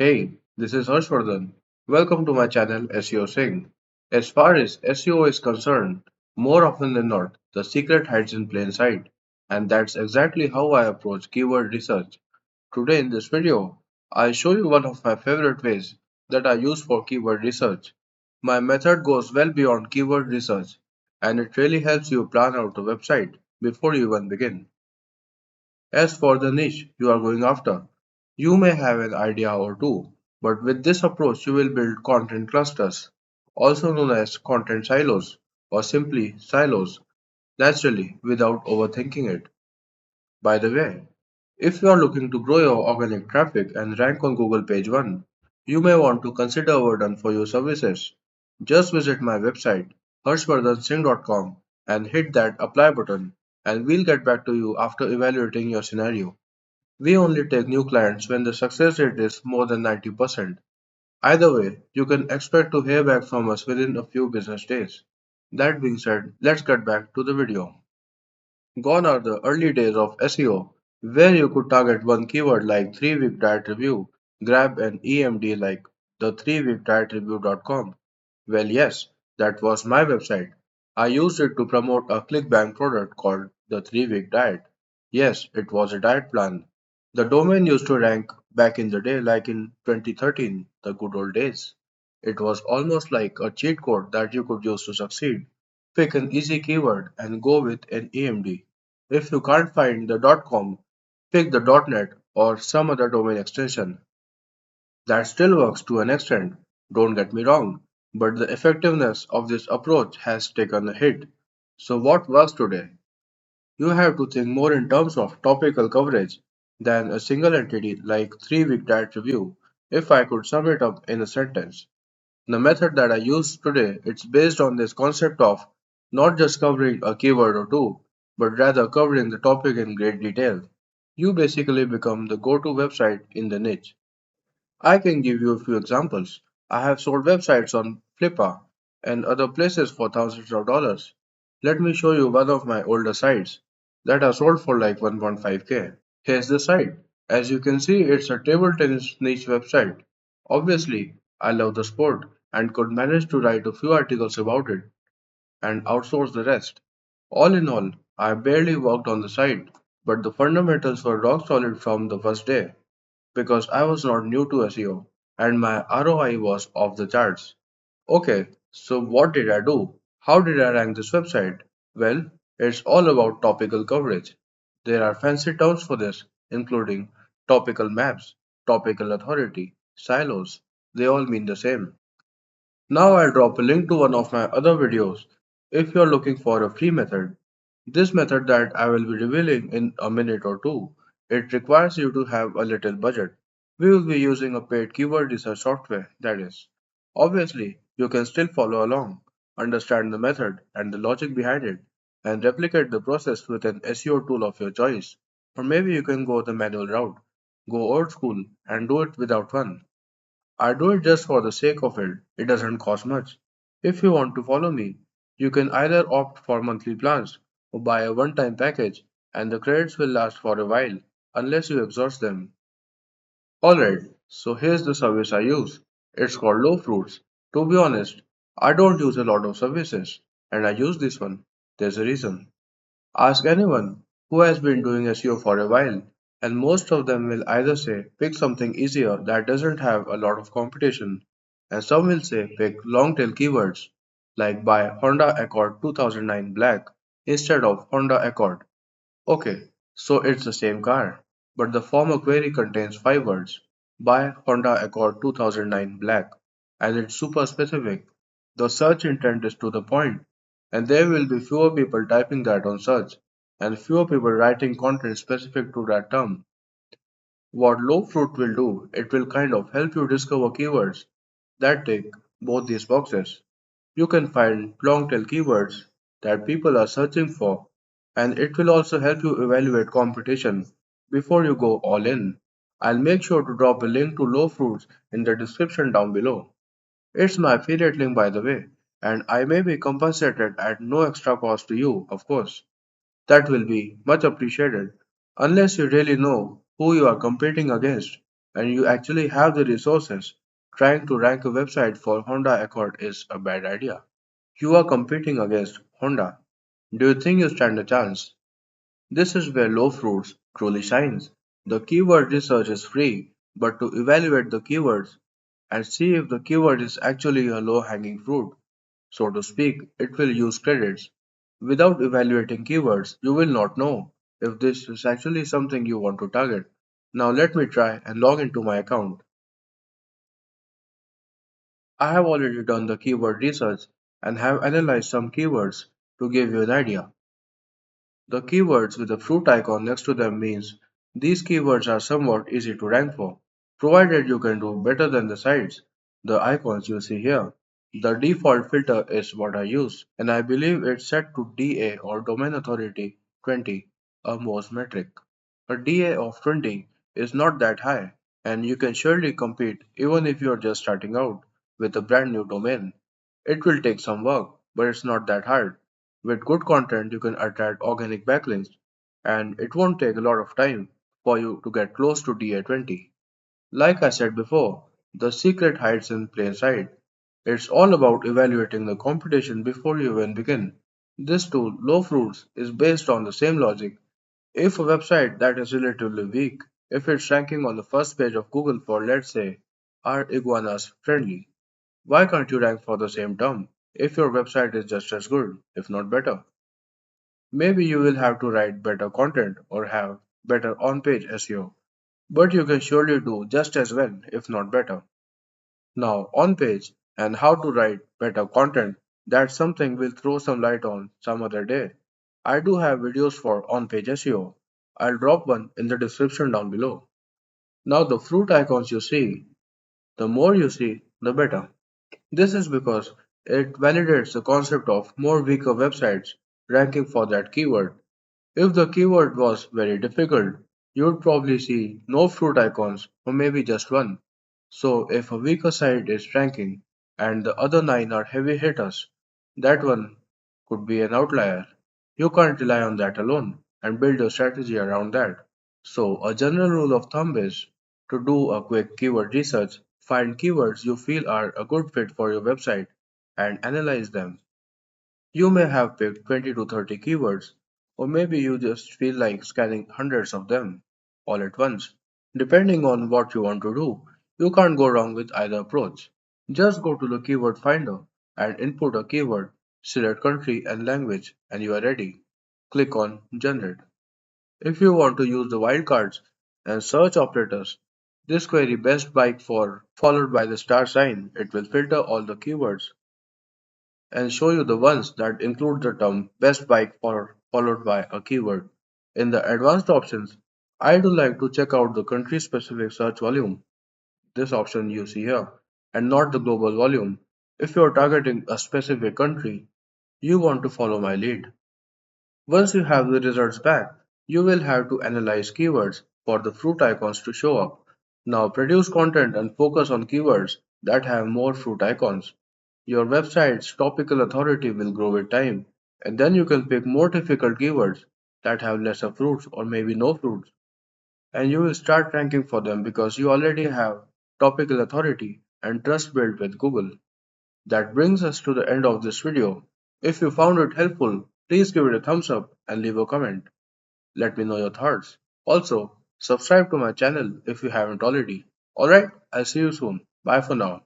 Hey, this is Harshvardhan. Welcome to my channel SEO Sing. As far as SEO is concerned, more often than not, the secret hides in plain sight. And that's exactly how I approach keyword research. Today in this video, I'll show you one of my favorite ways that I use for keyword research. My method goes well beyond keyword research, and it really helps you plan out a website before you even begin. As for the niche you are going after, you may have an idea or two, but with this approach you will build content clusters, also known as content silos or simply silos, naturally without overthinking it. By the way, if you are looking to grow your organic traffic and rank on Google page 1, you may want to consider our done for you services. Just visit my website harshvardhansingh.com and hit that apply button and we'll get back to you after evaluating your scenario. We only take new clients when the success rate is more than 90%. Either way, you can expect to hear back from us within a few business days. That being said, let's get back to the video. Gone are the early days of SEO, where you could target one keyword like 3-week diet review, grab an EMD like the 3weekdietreview.com. Well, yes, that was my website. I used it to promote a ClickBank product called the 3-week diet. Yes, it was a diet plan. The domain used to rank back in the day, like in 2013, the good old days. It was almost like a cheat code that you could use to succeed. Pick an easy keyword and go with an EMD. If you can't find the .com, pick the .net or some other domain extension. That still works to an extent, don't get me wrong, but the effectiveness of this approach has taken a hit. So what works today? You have to think more in terms of topical coverage than a single entity like 3-week diet review. If I could sum it up in a sentence, the method that I use today it's based on this concept of not just covering a keyword or two, but rather covering the topic in great detail. You basically become the go-to website in the niche. I can give you a few examples. I have sold websites on Flippa and other places for thousands of dollars. Let me show you one of my older sites that are sold for like 1.5k. Here's the site. As you can see, it's a table tennis niche website. Obviously, I love the sport and could manage to write a few articles about it and outsource the rest. All in all, I barely worked on the site, but the fundamentals were rock solid from the first day because I was not new to SEO and my ROI was off the charts. Okay, so what did I do? How did I rank this website? Well, it's all about topical coverage. There are fancy terms for this, including topical maps, topical authority, silos. They all mean the same. Now I'll drop a link to one of my other videos if you're looking for a free method. This method that I will be revealing in a minute or two, it requires you to have a little budget. We will be using a paid keyword research software, that is. Obviously, you can still follow along, understand the method and the logic behind it, and replicate the process with an SEO tool of your choice. Or maybe you can go the manual route, go old school, and do it without one. I do it just for the sake of it. It doesn't cost much. If you want to follow me, you can either opt for monthly plans or buy a one-time package and the credits will last for a while unless you exhaust them. Alright, so here's the service I use. It's called Lowfruits. To be honest, I don't use a lot of services and I use this one. There's a reason. Ask anyone who has been doing SEO for a while, and most of them will either say pick something easier that doesn't have a lot of competition, and some will say pick long tail keywords like buy Honda Accord 2009 Black instead of Honda Accord. Okay, so it's the same car, but the former query contains 5 words buy Honda Accord 2009 Black, and it's super specific. The search intent is to the point, and there will be fewer people typing that on search, and fewer people writing content specific to that term. What Lowfruit will do, it will kind of help you discover keywords that tick both these boxes. You can find long tail keywords that people are searching for, and it will also help you evaluate competition before you go all in. I'll make sure to drop a link to Lowfruits in the description down below. It's my affiliate link by the way, and I may be compensated at no extra cost to you, of course. That will be much appreciated, unless you really know who you are competing against. and you actually have the resources, trying to rank a website for Honda Accord is a bad idea. You are competing against Honda. Do you think you stand a chance? This is where Lowfruits truly shines. The keyword research is free, but to evaluate the keywords and see if the keyword is actually a low hanging fruit, so to speak, it will use credits. Without evaluating keywords, you will not know if this is actually something you want to target. Now let me try and log into my account. I have already done the keyword research and have analyzed some keywords to give you an idea. The keywords with a fruit icon next to them means these keywords are somewhat easy to rank for, provided you can do better than the sites, the icons you see here. The default filter is what I use, and I believe it's set to DA or Domain Authority 20, a Mohs metric. A DA of 20 is not that high, and you can surely compete even if you're just starting out with a brand new domain. It will take some work, but it's not that hard. With good content, you can attract organic backlinks, and it won't take a lot of time for you to get close to DA20. Like I said before, the secret hides in plain sight. It's all about evaluating the competition before you even begin. This tool, Lowfruits, is based on the same logic. If a website that is relatively weak, if it's ranking on the first page of Google for, let's say, are iguanas friendly, why can't you rank for the same term if your website is just as good, if not better? Maybe you will have to write better content or have better on page SEO, but you can surely do just as well, if not better. Now, on page and how to write better content, that's something we'll throw some light on some other day. I do have videos for on page SEO. I'll drop one in the description down below. Now, the fruit icons you see, the more you see, the better. This is because it validates the concept of more weaker websites ranking for that keyword. If the keyword was very difficult, you would probably see no fruit icons or maybe just one. So if a weaker site is ranking and the other nine are heavy hitters, that one could be an outlier. You can't rely on that alone and build your strategy around that. So a general rule of thumb is to do a quick keyword research, find keywords you feel are a good fit for your website and analyze them. You may have picked 20 to 30 keywords, or maybe you just feel like scanning hundreds of them all at once. Depending on what you want to do, you can't go wrong with either approach. Just go to the keyword finder and input a keyword, select country and language, and you are ready. Click on Generate. If you want to use the wildcards and search operators, this query best bike for followed by the star sign. It will filter all the keywords and show you the ones that include the term best bike for followed by a keyword. In the advanced options, I do like to check out the country specific search volume, this option you see here, and not the global volume. If you are targeting a specific country, you want to follow my lead. Once you have the results back, you will have to analyze keywords for the fruit icons to show up. Now produce content and focus on keywords that have more fruit icons. Your website's topical authority will grow with time, and then you can pick more difficult keywords that have lesser fruits or maybe no fruits, and you will start ranking for them because you already have topical authority and trust built with Google. That brings us to the end of this video. If you found it helpful, please give it a thumbs up and leave a comment. Let me know your thoughts. Also, subscribe to my channel if you haven't already. Alright, I'll see you soon. Bye for now.